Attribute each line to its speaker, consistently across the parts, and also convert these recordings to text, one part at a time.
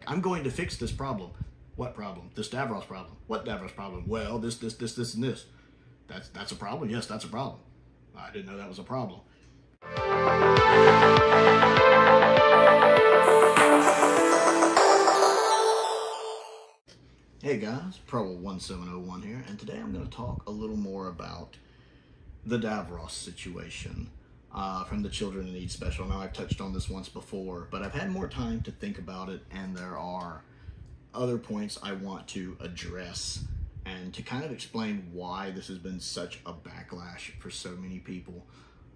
Speaker 1: I'm going to fix this problem. What problem? This Davros problem. What Davros problem? Well, this, and this. That's a problem? Yes, that's a problem. I didn't know that was a problem. Hey guys, Prowl 1701 here, and today I'm going to talk a little more about the Davros situation from the Children in Need special. Now, I've touched on this once before, but I've had more time to think about it, and there are other points I want to address and to kind of explain why this has been such a backlash for so many people.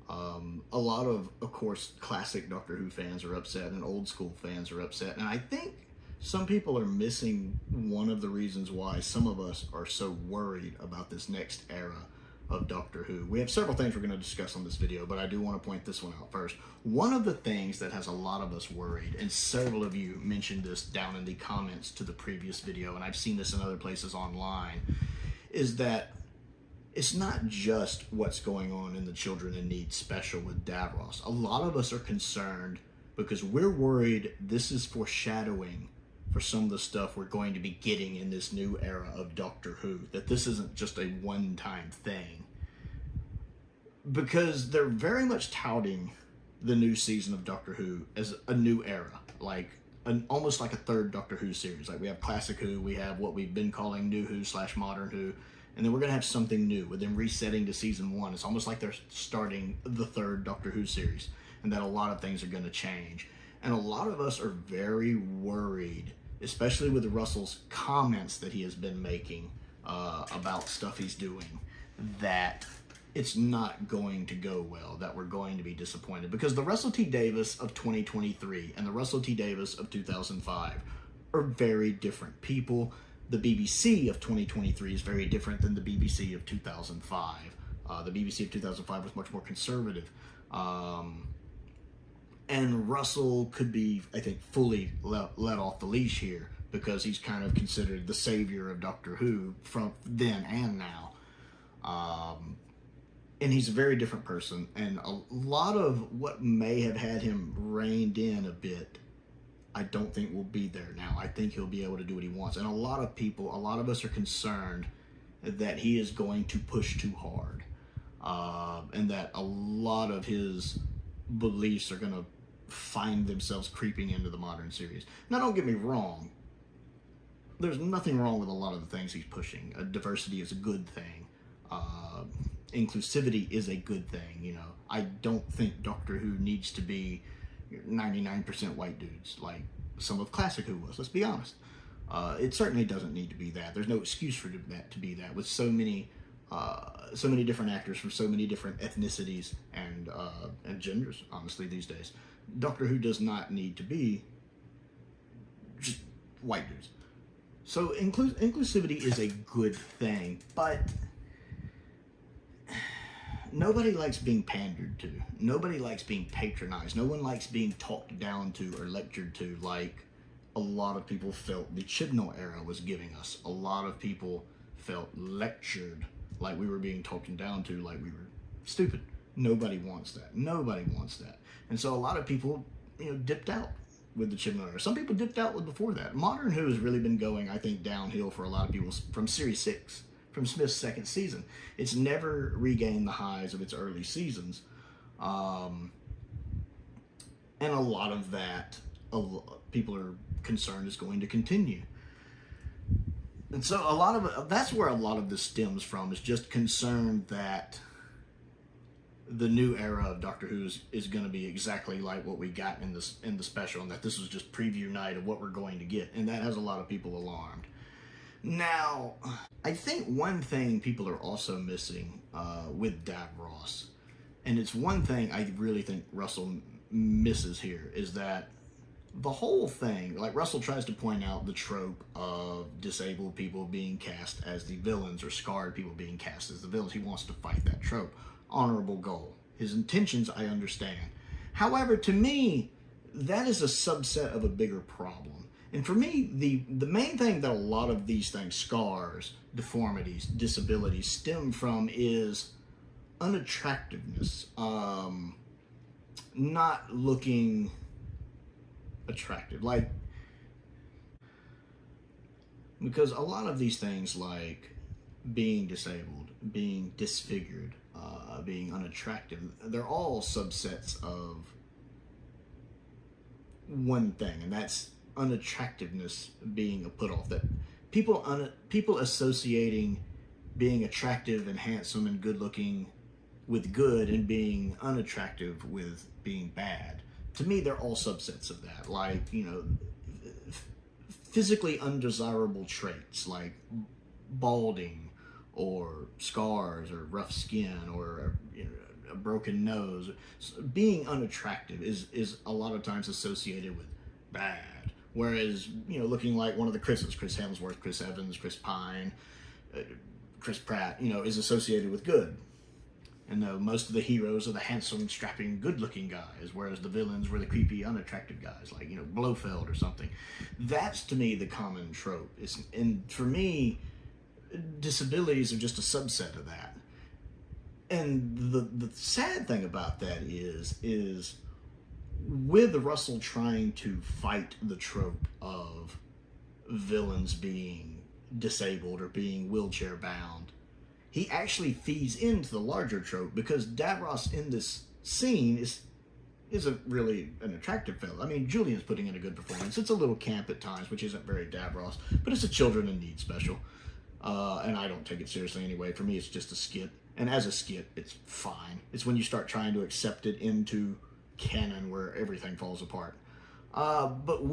Speaker 1: A lot of course, classic Doctor Who fans are upset and old school fans are upset, and I think some people are missing one of the reasons why some of us are so worried about this next era of Doctor Who. We have several things we're going to discuss on this video, but I do want to point this one out first. One of the things that has a lot of us worried, and several of you mentioned this down in the comments to the previous video, and I've seen this in other places online, is that it's not just what's going on in the Children in Need special with Davros. A lot of us are concerned because we're worried this is foreshadowing for some of the stuff we're going to be getting in this new era of Doctor Who, that this isn't just a one-time thing. Because they're very much touting the new season of Doctor Who as a new era, like almost like a third Doctor Who series. Like we have Classic Who, we have what we've been calling New Who / Modern Who, and then we're going to have something new with them resetting to season 1. It's almost like they're starting the third Doctor Who series, and that a lot of things are going to change. And a lot of us are very worried, especially with Russell's comments that he has been making about stuff he's doing, that it's not going to go well, that we're going to be disappointed. Because the Russell T Davies of 2023 and the Russell T Davies of 2005 are very different people. The BBC of 2023 is very different than the BBC of 2005. The BBC of 2005 was much more conservative. And Russell could be, I think, fully let off the leash here because he's kind of considered the savior of Doctor Who from then and now. And he's a very different person. And a lot of what may have had him reined in a bit, I don't think will be there now. I think he'll be able to do what he wants. And a lot of people, a lot of us are concerned that he is going to push too hard. And that a lot of his beliefs are going to find themselves creeping into the modern series. Now, don't get me wrong. There's nothing wrong with a lot of the things he's pushing. Diversity is a good thing. Inclusivity is a good thing. You know, I don't think Doctor Who needs to be 99% white dudes like some of Classic Who was. Let's be honest. It certainly doesn't need to be that. There's no excuse for that to be that with so many different actors from so many different ethnicities and genders, honestly, these days. Doctor Who does not need to be just white dudes. So inclusivity is a good thing, but nobody likes being pandered to. Nobody likes being patronized. No one likes being talked down to or lectured to like a lot of people felt the Chibnall era was giving us. A lot of people felt lectured like we were being talked down to, like we were stupid. Nobody wants that. Nobody wants that. And so a lot of people, dipped out with the Chibnall era. Some people dipped out with before that. Modern Who has really been going, I think, downhill for a lot of people from Series 6, from Smith's second season. It's never regained the highs of its early seasons. And a lot of that, people are concerned is going to continue. And so that's where a lot of this stems from, is just concern that the new era of Doctor Who is going to be exactly like what we got in the special, and that this was just preview night of what we're going to get, and that has a lot of people alarmed. Now, I think one thing people are also missing with Davros, and it's one thing I really think Russell misses here, is that the whole thing, like Russell tries to point out the trope of disabled people being cast as the villains or scarred people being cast as the villains. He wants to fight that trope. Honorable goal. His intentions, I understand. However, to me, that is a subset of a bigger problem. And for me, the main thing that a lot of these things, scars, deformities, disabilities, stem from is unattractiveness. Not looking attractive. Like, Because a lot of these things, like being disabled, being disfigured, being unattractive, they're all subsets of one thing, and that's unattractiveness being a put off. That people associating being attractive and handsome and good looking with good, and being unattractive with being bad. To me, they're all subsets of that. Like, physically undesirable traits like balding or scars or rough skin or a broken nose. Being unattractive is a lot of times associated with bad. Whereas, looking like one of the Chris's, Chris Hemsworth, Chris Evans, Chris Pine, Chris Pratt, is associated with good. And most of the heroes are the handsome, strapping, good-looking guys, whereas the villains were the creepy, unattractive guys, like, Blofeld or something. That's, to me, the common trope. And for me, disabilities are just a subset of that. And the sad thing about that is with Russell trying to fight the trope of villains being disabled or being wheelchair-bound, he actually feeds into the larger trope, because Davros in this scene isn't really an attractive fellow. I mean, Julian's putting in a good performance. It's a little camp at times, which isn't very Davros, but it's a children in need special. And I don't take it seriously anyway. For me, it's just a skit. And as a skit, it's fine. It's when you start trying to accept it into canon where everything falls apart. But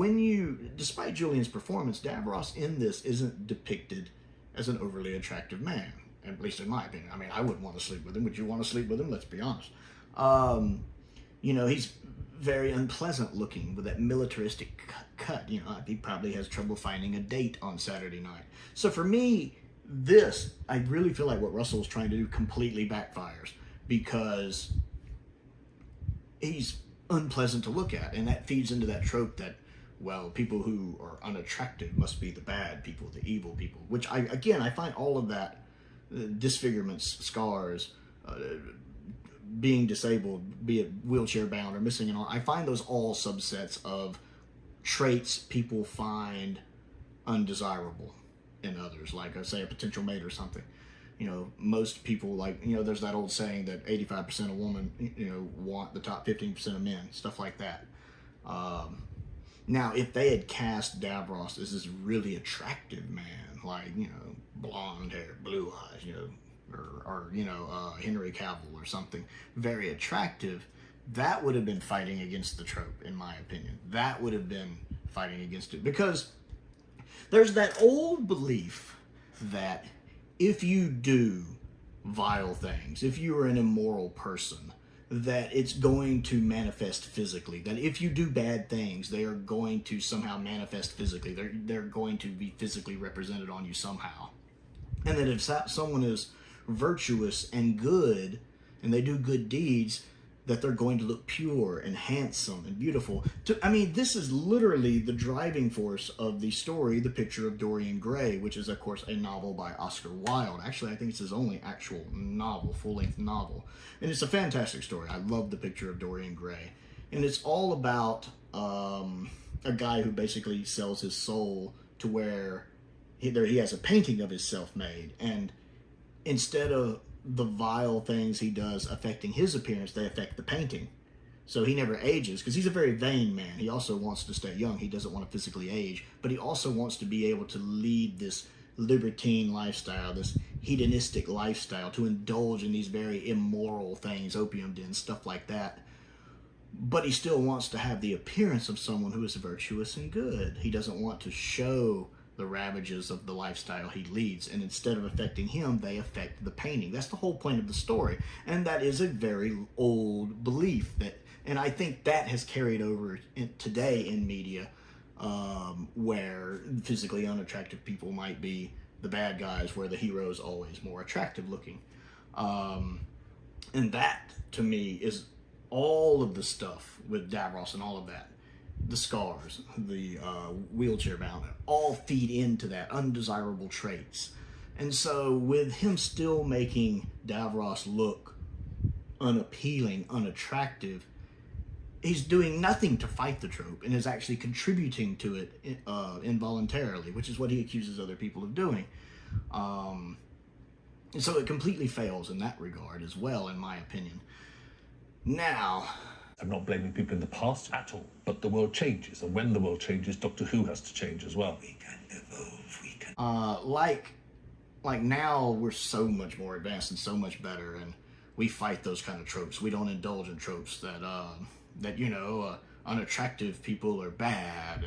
Speaker 1: despite Julian's performance, Davros in this isn't depicted as an overly attractive man. At least in my opinion. I mean, I wouldn't want to sleep with him. Would you want to sleep with him? Let's be honest. He's very unpleasant looking with that militaristic cut. He probably has trouble finding a date on Saturday night. So for me, I really feel like what Russell's trying to do completely backfires, because he's unpleasant to look at, and that feeds into that trope that, well, people who are unattractive must be the bad people, the evil people, which I find all of that, disfigurements, scars, being disabled, be it wheelchair bound or missing an arm, I find those all subsets of traits people find undesirable in others, like, say, a potential mate or something. Most people, like, there's that old saying that 85% of women, want the top 15% of men, stuff like that. Now, if they had cast Davros as this really attractive man, like, blonde hair, blue eyes, or Henry Cavill or something, very attractive, that would have been fighting against the trope, in my opinion. That would have been fighting against it, because there's that old belief that if you do vile things, if you are an immoral person, that it's going to manifest physically. That if you do bad things, they are going to somehow manifest physically. They're going to be physically represented on you somehow. And that if someone is virtuous and good, and they do good deeds, that they're going to look pure and handsome and beautiful. This is literally the driving force of the story, The Picture of Dorian Gray, which is, of course, a novel by Oscar Wilde. Actually, I think it's his only actual novel, full-length novel. And it's a fantastic story. I love The Picture of Dorian Gray. And it's all about a guy who basically sells his soul to where he has a painting of himself made. And instead of the vile things he does affecting his appearance, they affect the painting. So he never ages, because he's a very vain man. He also wants to stay young. He doesn't want to physically age, but he also wants to be able to lead this libertine lifestyle, this hedonistic lifestyle, to indulge in these very immoral things, opium dens, stuff like that. But he still wants to have the appearance of someone who is virtuous and good. He doesn't want to show the ravages of the lifestyle he leads, and instead of affecting him, they affect the painting. That's the whole point of the story, and that is a very old belief, and I think that has carried over today in media, where physically unattractive people might be the bad guys, where the hero is always more attractive looking. And that, to me, is all of the stuff with Davros and all of that. The scars, the wheelchair bound, all feed into that, undesirable traits. And so with him still making Davros look unappealing, unattractive, he's doing nothing to fight the trope and is actually contributing to it involuntarily, which is what he accuses other people of doing. And so it completely fails in that regard as well, in my opinion. Now,
Speaker 2: I'm not blaming people in the past at all, but the world changes, and when the world changes, Doctor Who has to change as well.
Speaker 3: We can evolve, we can...
Speaker 1: like now we're so much more advanced and so much better, and we fight those kind of tropes. We don't indulge in tropes that you know, unattractive people are bad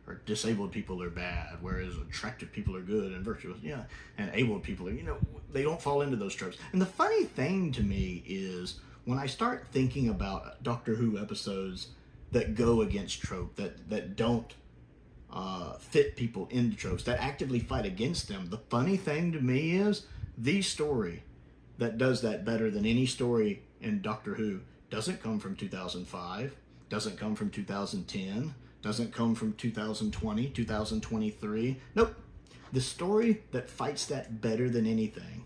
Speaker 1: or disabled people are bad, whereas attractive people are good and virtuous, yeah, and able people are, you know, they don't fall into those tropes. And the funny thing to me is when I start thinking about Doctor Who episodes that go against trope, that don't fit people into tropes, that actively fight against them, the funny thing to me is the story that does that better than any story in Doctor Who doesn't come from 2005, doesn't come from 2010, doesn't come from 2020, 2023. Nope. The story that fights that better than anything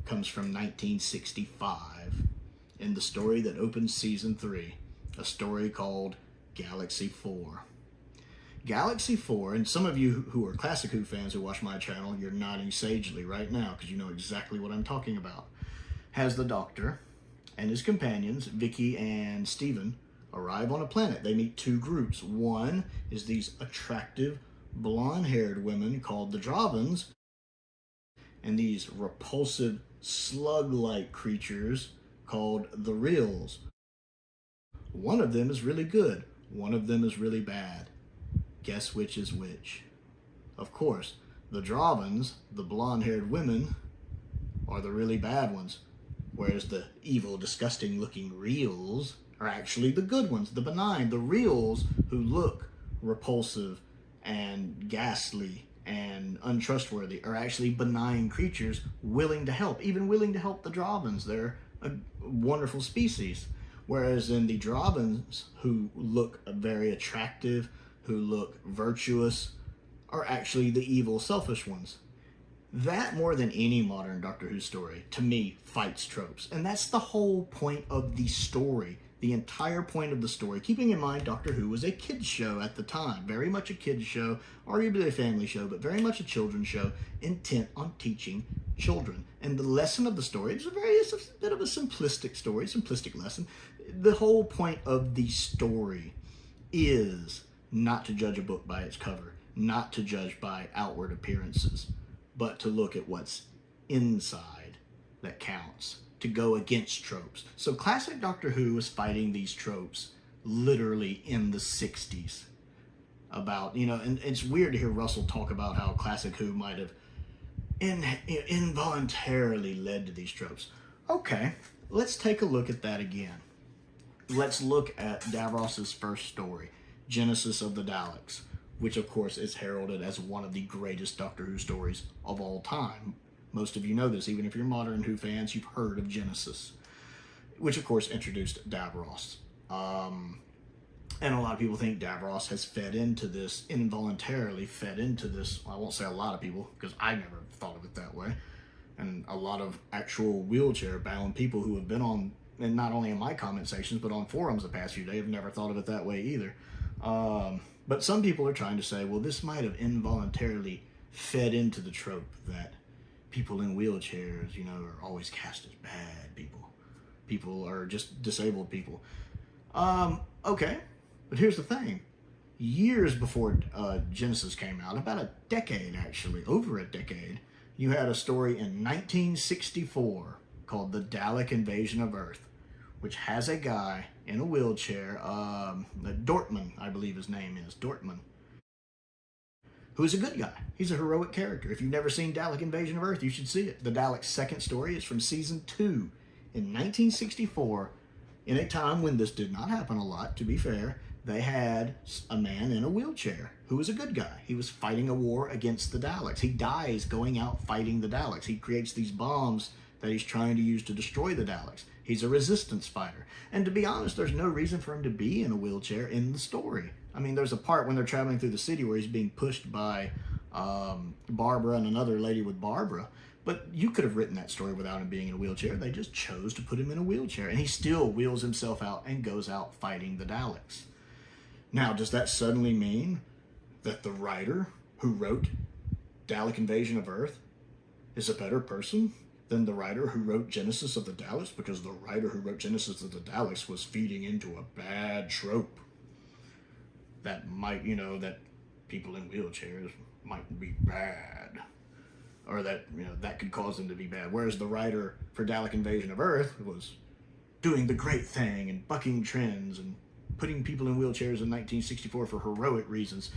Speaker 1: comes from 1965 in the story that opens season 3, a story called Galaxy 4. Galaxy 4, and some of you who are Classic Who fans who watch my channel, you're nodding sagely right now because you know exactly what I'm talking about, has the Doctor and his companions, Vicky and Steven, arrive on a planet. They meet two groups. One is these attractive, blonde-haired women called the Dravens, and these repulsive, slug-like creatures called the Reals. One of them is really good. One of them is really bad. Guess which is which? Of course, the Dravens, the blonde-haired women, are the really bad ones, whereas the evil, disgusting-looking Reals are actually the good ones, the benign. The Reals, who look repulsive and ghastly and untrustworthy, are actually benign creatures willing to help, even willing to help the Dravens. They're a wonderful species. Whereas in the Dravens, who look very attractive, who look virtuous, are actually the evil, selfish ones. That, more than any modern Doctor Who story, to me, fights tropes. And that's the whole point of the story, the entire point of the story. Keeping in mind, Doctor Who was a kid's show at the time. Very much a kid's show, arguably a family show, but very much a children's show, intent on teaching children. And the lesson of the story, it's a bit of a simplistic story, simplistic lesson. The whole point of the story is not to judge a book by its cover, not to judge by outward appearances, but to look at what's inside that counts, to go against tropes. So classic Doctor Who was fighting these tropes literally in the 60s. About, you know, and it's weird to hear Russell talk about how classic Who might have involuntarily led to these tropes. Okay, let's take a look at that again. Let's look at Davros's first story, Genesis of the Daleks, which of course is heralded as one of the greatest Doctor Who stories of all time. Most of you know this, even if you're modern Who fans, you've heard of Genesis, which of course introduced Davros. And a lot of people think Davros has fed into this, involuntarily fed into this. Well, I won't say a lot of people, because I never thought of it that way. And a lot of actual wheelchair-bound people who have been on, and not only in my comment sections, but on forums the past few days, have never thought of it that way either. But some people are trying to say, well, this might have involuntarily fed into the trope that people in wheelchairs, you know, are always cast as bad people. People are just disabled people. Okay, but here's the thing. Years before Genesis came out, about a decade actually, over a decade, you had a story in 1964 called The Dalek Invasion of Earth, which has a guy in a wheelchair, Dortmund, I believe his name is, Dortmund, who's a good guy. He's a heroic character. If you've never seen Dalek Invasion of Earth, you should see it. The Dalek's second story is from season 2 in 1964, in a time when this did not happen a lot, to be fair. They had a man in a wheelchair who was a good guy. He was fighting a war against the Daleks. He dies going out fighting the Daleks. He creates these bombs that he's trying to use to destroy the Daleks. He's a resistance fighter. And to be honest, there's no reason for him to be in a wheelchair in the story. I mean, there's a part when they're traveling through the city where he's being pushed by Barbara and another lady with Barbara. But you could have written that story without him being in a wheelchair. They just chose to put him in a wheelchair. And he still wheels himself out and goes out fighting the Daleks. Now, does that suddenly mean that the writer who wrote Dalek Invasion of Earth is a better person than the writer who wrote Genesis of the Daleks? Because the writer who wrote Genesis of the Daleks was feeding into a bad trope that might, that people in wheelchairs might be bad. Or that, that could cause them to be bad. Whereas the writer for Dalek Invasion of Earth was doing the great thing and bucking trends and putting people in wheelchairs in 1964 for heroic reasons.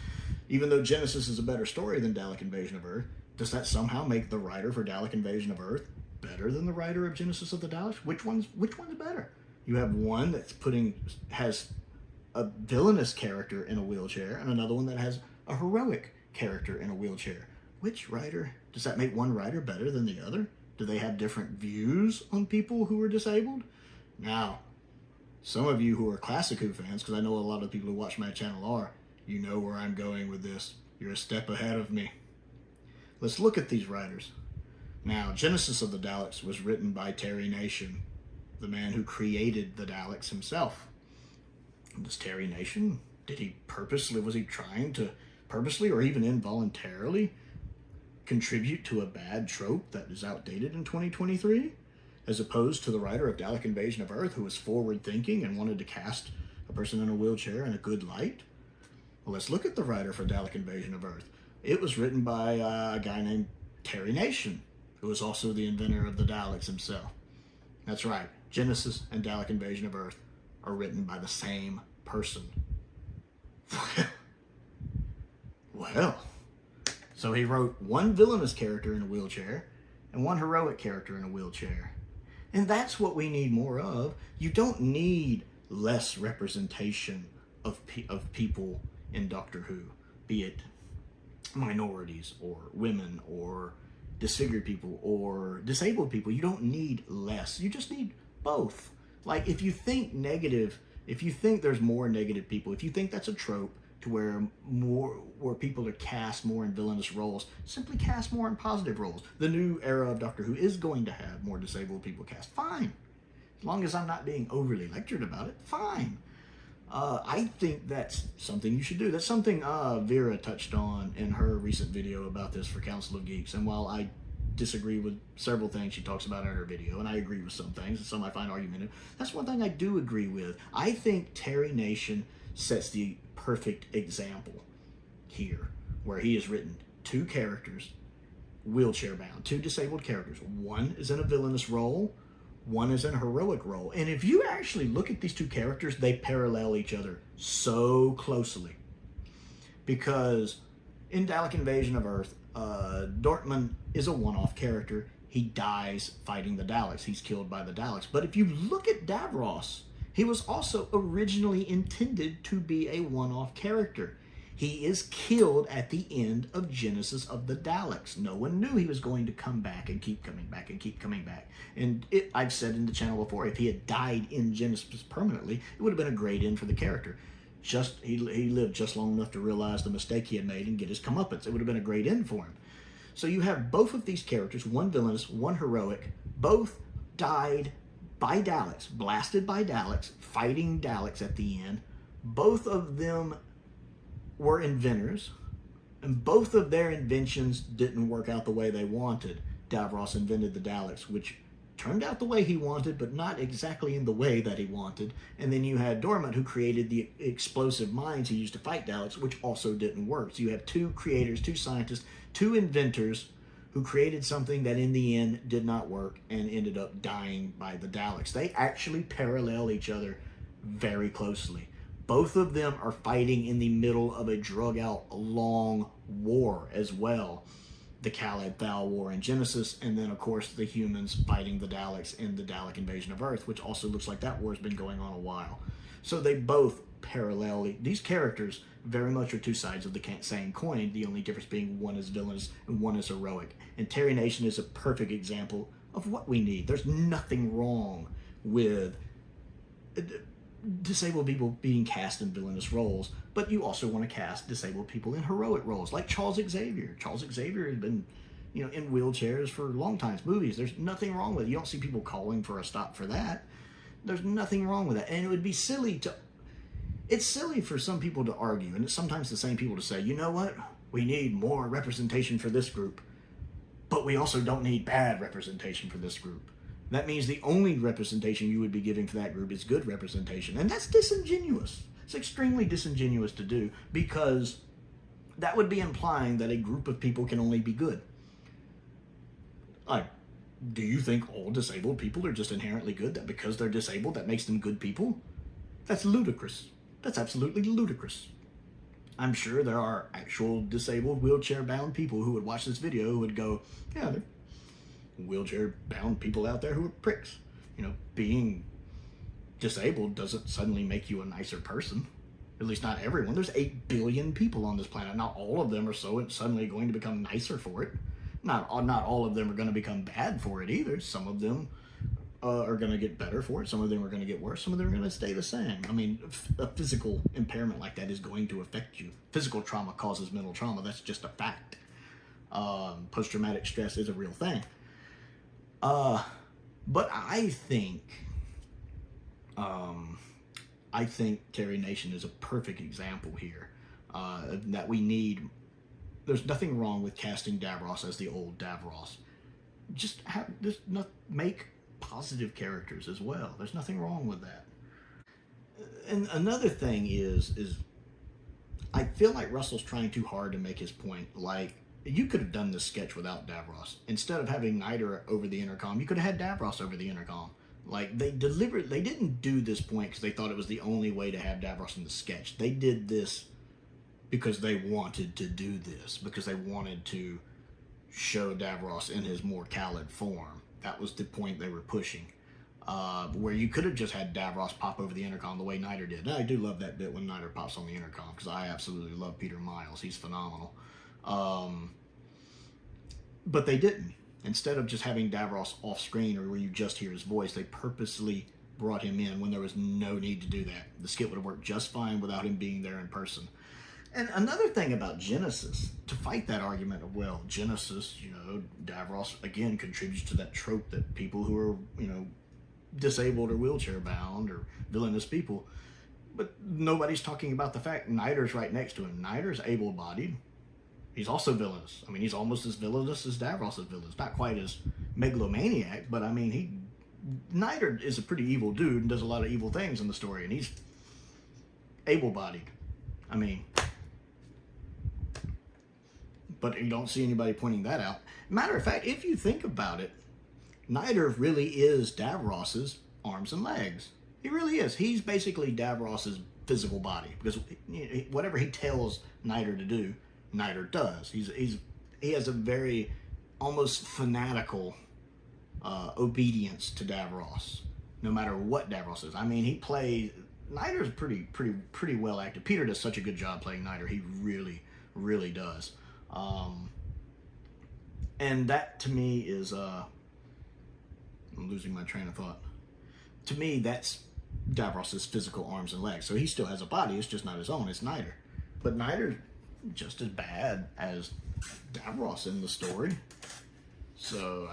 Speaker 1: Even though Genesis is a better story than Dalek Invasion of Earth, does that somehow make the writer for Dalek Invasion of Earth better than the writer of Genesis of the Daleks? Which one's better? You have one that's has a villainous character in a wheelchair and another one that has a heroic character in a wheelchair. Which writer? Does that make one writer better than the other? Do they have different views on people who are disabled? Now, some of you who are Classic Who fans, because I know a lot of people who watch my channel are, you know where I'm going with this. You're a step ahead of me. Let's look at these writers. Now, Genesis of the Daleks was written by Terry Nation, the man who created the Daleks himself. Was Terry Nation, was he trying to purposely or even involuntarily contribute to a bad trope that is outdated in 2023? As opposed to the writer of Dalek Invasion of Earth, who was forward-thinking and wanted to cast a person in a wheelchair in a good light? Well, let's look at the writer for Dalek Invasion of Earth. It was written by a guy named Terry Nation, who was also the inventor of the Daleks himself. That's right, Genesis and Dalek Invasion of Earth are written by the same person. Well, so he wrote one villainous character in a wheelchair and one heroic character in a wheelchair. And that's what we need more of. You don't need less representation of people in Doctor Who, be it minorities or women or disfigured people or disabled people. You don't need less. You just need both. Like, if you think there's more negative people, if you think that's a trope to where people are cast more in villainous roles, simply cast more in positive roles. The new era of Doctor Who is going to have more disabled people cast. Fine. As long as I'm not being overly lectured about it, fine. I think that's something you should do. That's something Vera touched on in her recent video about this for Council of Geeks. And while I disagree with several things she talks about in her video, and I agree with some things, and some I find argumentative, that's one thing I do agree with. I think Terry Nation sets the perfect example here, where he has written two characters, wheelchair bound, two disabled characters. One is in a villainous role, one is in a heroic role. And if you actually look at these two characters, they parallel each other so closely. Because in Dalek Invasion of Earth, Dortmund is a one-off character. He dies fighting the Daleks. He's killed by the Daleks. But if you look at Davros, he was also originally intended to be a one-off character. He is killed at the end of Genesis of the Daleks. No one knew he was going to come back and keep coming back and keep coming back. And I've said in the channel before, if he had died in Genesis permanently, it would have been a great end for the character. He lived just long enough to realize the mistake he had made and get his comeuppance. It would have been a great end for him. So you have both of these characters, one villainous, one heroic, both died by Daleks, blasted by Daleks, fighting Daleks at the end. Both of them were inventors, and both of their inventions didn't work out the way they wanted. Davros invented the Daleks, which turned out the way he wanted, but not exactly in the way that he wanted. And then you had Dormant, who created the explosive mines he used to fight Daleks, which also didn't work. So you have two creators, two scientists, two inventors who created something that in the end did not work and ended up dying by the Daleks. They actually parallel each other very closely. Both of them are fighting in the middle of a drug-out long war as well. The Khaled-Thal War in Genesis, and then, of course, the humans fighting the Daleks in the Dalek Invasion of Earth, which also looks like that war has been going on a while. So they both parallel. These characters very much are two sides of the same coin, the only difference being one is villainous and one is heroic. And Terry Nation is a perfect example of what we need. There's nothing wrong with disabled people being cast in villainous roles, but you also want to cast disabled people in heroic roles, like Charles Xavier. Charles Xavier has been you know, in wheelchairs for long times, movies. There's nothing wrong with it. You don't see people calling for a stop for that. There's nothing wrong with that. And it would be silly to, it's silly for some people to argue, and it's sometimes the same people to say, you know what, we need more representation for this group, but we also don't need bad representation for this group. That means the only representation you would be giving for that group is good representation. And that's disingenuous. It's extremely disingenuous to do, because that would be implying that a group of people can only be good. Like, do you think all disabled people are just inherently good, that because they're disabled that makes them good people? That's ludicrous. That's absolutely ludicrous. I'm sure there are actual disabled, wheelchair-bound people who would watch this video who would go, yeah, there are wheelchair-bound people out there who are pricks. You know, being disabled doesn't suddenly make you a nicer person. At least not everyone. There's 8 billion people on this planet. Not all of them are suddenly going to become nicer for it. Not all of them are going to become bad for it either. Some of them are going to get better for it. Some of them are going to get worse. Some of them are going to stay the same. I mean, a physical impairment like that is going to affect you. Physical trauma causes mental trauma. That's just a fact. Post-traumatic stress is a real thing. But I think Terry Nation is a perfect example here. That we need. There's nothing wrong with casting Davros as the old Davros. Just make positive characters as well. There's nothing wrong with that. And another thing is I feel like Russell's trying too hard to make his point. Like, you could have done this sketch without Davros. Instead of having Niter over the intercom, you could have had Davros over the intercom. Like, they didn't do this point because they thought it was the only way to have Davros in the sketch. They did this because they wanted to do this, because they wanted to show Davros in his more callid form. That was the point they were pushing. Where you could have just had Davros pop over the intercom the way Niter did. And I do love that bit when Niter pops on the intercom, because I absolutely love Peter Miles. He's phenomenal. But they didn't. Instead of just having Davros off screen or where you just hear his voice, they purposely brought him in when there was no need to do that. The skit would have worked just fine without him being there in person. And another thing about Genesis, to fight that argument of, well, Genesis, you know, Davros, again, contributes to that trope that people who are, you know, disabled or wheelchair bound or villainous people, but nobody's talking about the fact Niter's right next to him. Niter's able-bodied. He's also villainous. I mean, he's almost as villainous as Davros is villainous. Not quite as megalomaniac, but I mean, Niter is a pretty evil dude and does a lot of evil things in the story, and he's able-bodied. I mean, but you don't see anybody pointing that out. Matter of fact, if you think about it, Niter really is Davros's arms and legs. He really is. He's basically Davros's physical body, because whatever he tells Niter to do, Niter does. He has a very almost fanatical obedience to Davros, no matter what Davros is. I mean, he plays. Niter's pretty well acted. Peter does such a good job playing Niter. He really does. And that to me is I'm losing my train of thought. To me, that's Davros's physical arms and legs. So he still has a body. It's just not his own. It's Niter. But Niter's just as bad as Davros in the story. So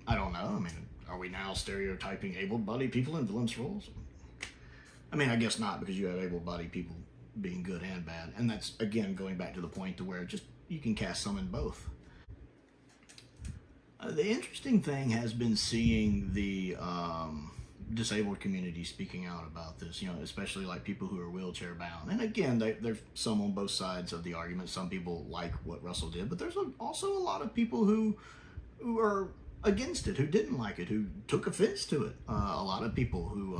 Speaker 1: I don't know. I mean, are we now stereotyping able-bodied people in villains roles? I mean, I guess not, because you have able-bodied people being good and bad. And that's, again, going back to the point to where just you can cast some in both. The interesting thing has been seeing the disabled community speaking out about this, you know, especially like people who are wheelchair bound. And again, there's some on both sides of the argument. Some people like what Russell did, but there's also a lot of people who are against it, who didn't like it, who took offense to it. A lot of people who,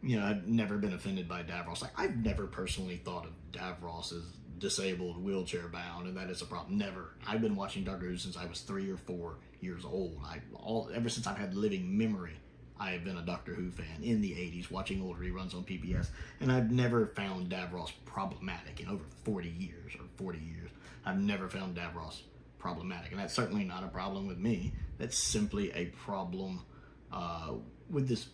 Speaker 1: you know, I've never been offended by Davros. Like, I've never personally thought of Davros as disabled, wheelchair bound, and that is a problem. Never. I've been watching Doctor Who since I was 3 or 4 years old. Ever since I've had living memory, I have been a Doctor Who fan in the 80s, watching old reruns on PBS, and I've never found Davros problematic in over 40 years. I've never found Davros problematic, and that's certainly not a problem with me. That's simply a problem with this.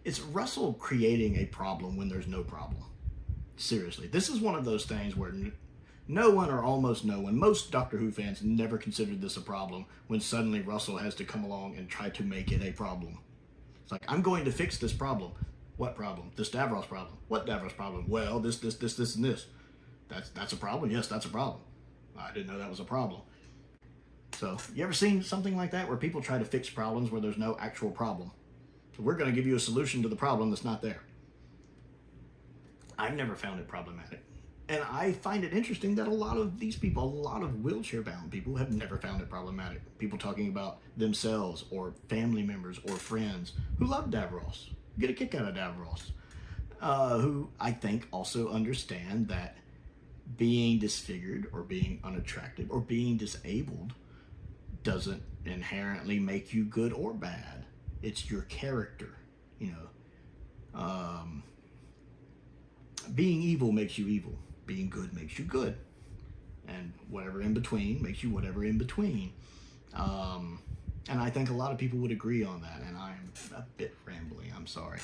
Speaker 1: It's Russell creating a problem when there's no problem. Seriously, this is one of those things where No one, or almost no one, most Doctor Who fans never considered this a problem when suddenly Russell has to come along and try to make it a problem. It's like, I'm going to fix this problem. What problem? This Davros problem. What Davros problem? Well, this, and this. That's a problem? Yes, that's a problem. I didn't know that was a problem. So, you ever seen something like that where people try to fix problems where there's no actual problem? So we're going to give you a solution to the problem that's not there. I've never found it problematic. And I find it interesting that a lot of these people, a lot of wheelchair-bound people, have never found it problematic. People talking about themselves or family members or friends who love Davros, get a kick out of Davros, who I think also understand that being disfigured or being unattractive or being disabled doesn't inherently make you good or bad. It's your character, you know. Being evil makes you evil. Being good makes you good. And whatever in between makes you whatever in between. And I think a lot of people would agree on that. And I'm a bit rambling. I'm sorry.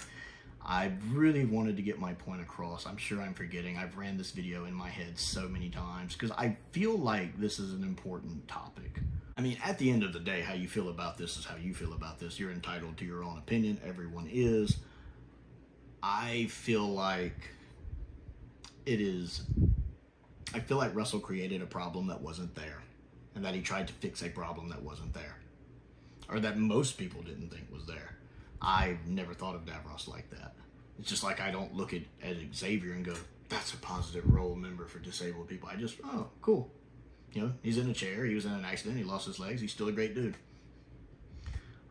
Speaker 1: I really wanted to get my point across. I'm sure I'm forgetting. I've ran this video in my head so many times because I feel like this is an important topic. I mean, at the end of the day, how you feel about this is how you feel about this. You're entitled to your own opinion. Everyone is. I feel like I feel like Russell created a problem that wasn't there, and that he tried to fix a problem that wasn't there, or that most people didn't think was there. I've never thought of Davros like that. It's just like I don't look at Xavier and go, that's a positive role member for disabled people. I just, oh, cool. You know, he's in a chair, he was in an accident, he lost his legs, he's still a great dude.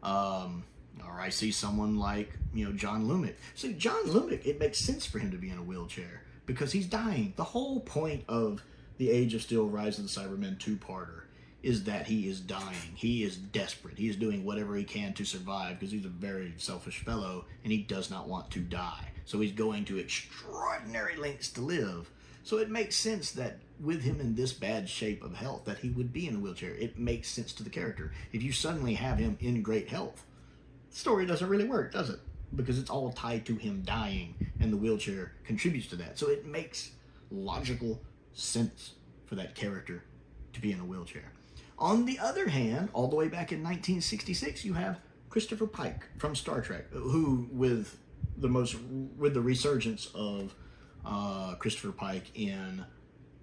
Speaker 1: Or I see someone like, you know, John Lumick. See, John Lumick, it makes sense for him to be in a wheelchair because he's dying. The whole point of the Age of Steel, Rise of the Cybermen two-parter is that he is dying. He is desperate. He is doing whatever he can to survive because he's a very selfish fellow and he does not want to die. So he's going to extraordinary lengths to live. So it makes sense that with him in this bad shape of health that he would be in a wheelchair. It makes sense to the character. If you suddenly have him in great health, the story doesn't really work, does it? Because it's all tied to him dying and the wheelchair contributes to that. So it makes logical sense for that character to be in a wheelchair. On the other hand, all the way back in 1966, you have Christopher Pike from Star Trek, who with the resurgence of Christopher Pike in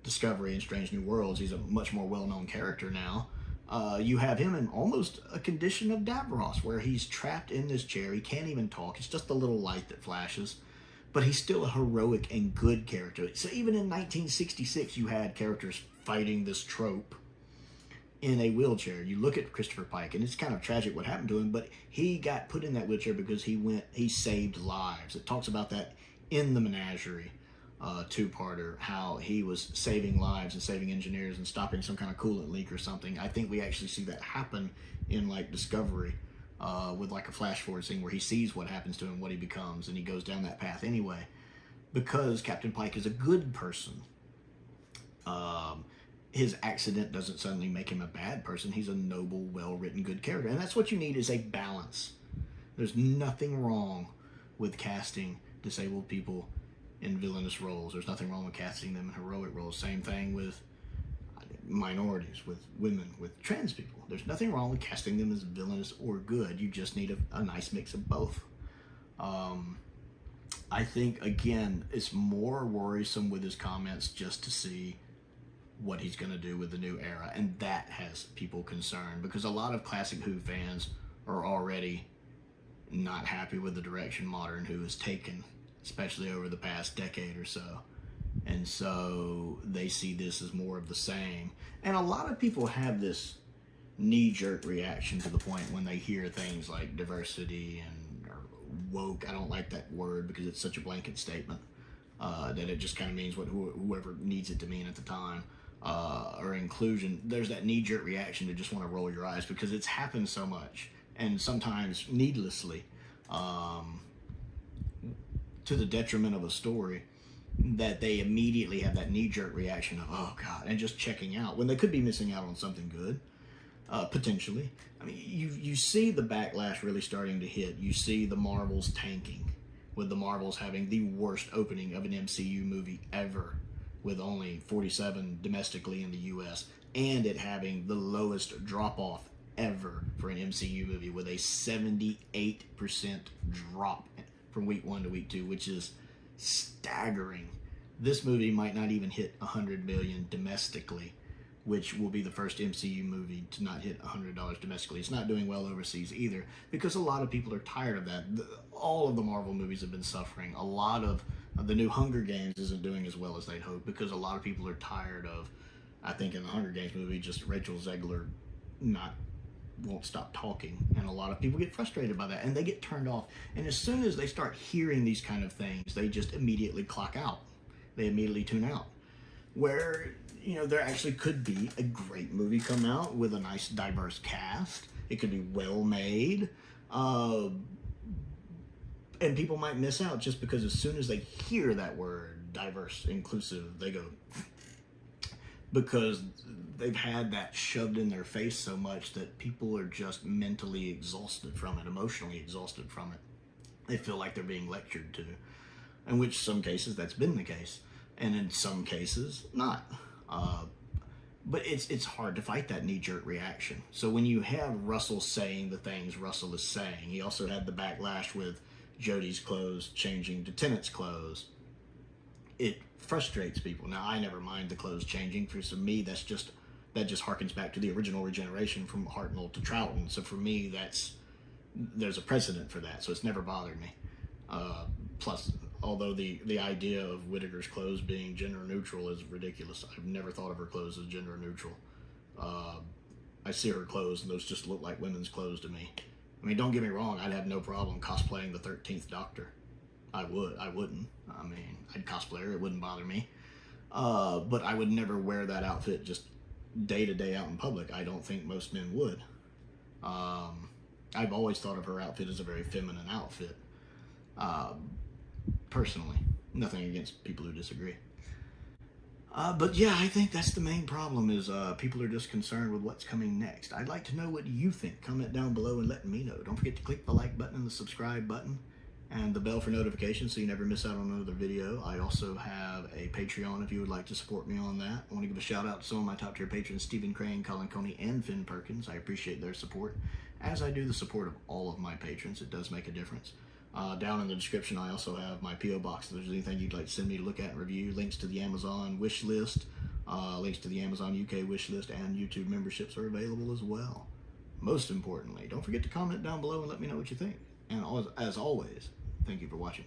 Speaker 1: Discovery and Strange New Worlds, he's a much more well-known character now. You have him in almost a condition of Davros, where he's trapped in this chair. He can't even talk. It's just a little light that flashes. But he's still a heroic and good character. So even in 1966, you had characters fighting this trope in a wheelchair. You look at Christopher Pike, and it's kind of tragic what happened to him, but he got put in that wheelchair because he saved lives. It talks about that in the Menagerie two-parter, how he was saving lives and saving engineers and stopping some kind of coolant leak or something. I think we actually see that happen in like Discovery with like a flash forward scene where he sees what happens to him, what he becomes, and he goes down that path anyway because Captain Pike is a good person. His accident doesn't suddenly make him a bad person. He's a noble, well-written, good character, and that's what you need is a balance. There's nothing wrong with casting disabled people in villainous roles. There's nothing wrong with casting them in heroic roles. Same thing with minorities, with women, with trans people. There's nothing wrong with casting them as villainous or good. You just need a nice mix of both. I think, again, it's more worrisome with his comments just to see what he's going to do with the new era, and that has people concerned because a lot of classic Who fans are already not happy with the direction modern Who has taken, especially over the past decade or so. And so they see this as more of the same. And a lot of people have this knee-jerk reaction to the point when they hear things like diversity and or woke. I don't like that word because it's such a blanket statement that it just kind of means what whoever needs it to mean at the time. Or inclusion. There's that knee-jerk reaction to just want to roll your eyes because it's happened so much and sometimes needlessly to the detriment of a story that they immediately have that knee-jerk reaction of, oh God, and just checking out when they could be missing out on something good, potentially. I mean, you see the backlash really starting to hit. You see the Marvels tanking, with the Marvels having the worst opening of an MCU movie ever, with only 47 domestically in the US, and it having the lowest drop-off ever for an MCU movie, with a 78% drop from week 1 to week 2, which is staggering. This movie might not even hit 100 million domestically, which will be the first MCU movie to not hit $100 domestically. It's not doing well overseas either, because a lot of people are tired of that. All of the Marvel movies have been suffering. A lot of the new Hunger Games isn't doing as well as they'd hope, because a lot of people are tired of, I think in the Hunger Games movie, just Rachel Zegler won't stop talking, and a lot of people get frustrated by that, and they get turned off. And as soon as they start hearing these kind of things, they just immediately clock out. They immediately tune out. Where, you know, there actually could be a great movie come out with a nice diverse cast. It could be well made, and people might miss out just because as soon as they hear that word, diverse, inclusive, they go, because they've had that shoved in their face so much that people are just mentally exhausted from it, emotionally exhausted from it. They feel like they're being lectured to, in which some cases that's been the case, and in some cases not. But it's hard to fight that knee-jerk reaction. So when you have Russell saying the things Russell is saying, he also had the backlash with Jodie's clothes changing to Tennant's clothes. It frustrates people. Now, I never mind the clothes changing. For me, that just harkens back to the original regeneration from Hartnell to Troughton. So for me, there's a precedent for that. So it's never bothered me. Plus, although the idea of Whittaker's clothes being gender neutral is ridiculous. I've never thought of her clothes as gender neutral. I see her clothes, and those just look like women's clothes to me. I mean, don't get me wrong, I'd have no problem cosplaying the 13th Doctor. I wouldn't. I mean, I'd cosplay her, it wouldn't bother me. But I would never wear that outfit just day to day out in public. I don't think most men would. I've always thought of her outfit as a very feminine outfit. Personally, nothing against people who disagree. But yeah, I think that's the main problem, is people are just concerned with what's coming next. I'd like to know what you think. Comment down below and let me know. Don't forget to click the like button and the subscribe button and the bell for notifications so you never miss out on another video. I also have a Patreon if you would like to support me on that. I want to give a shout out to some of my top tier patrons, Stephen Crane, Colin Coney, and Finn Perkins. I appreciate their support, as I do the support of all of my patrons. It does make a difference. Down in the description, I also have my P.O. box. If there's anything you'd like to send me to look at and review, links to the Amazon wish list, links to the Amazon UK wish list, and YouTube memberships are available as well. Most importantly, don't forget to comment down below and let me know what you think. And as always, thank you for watching.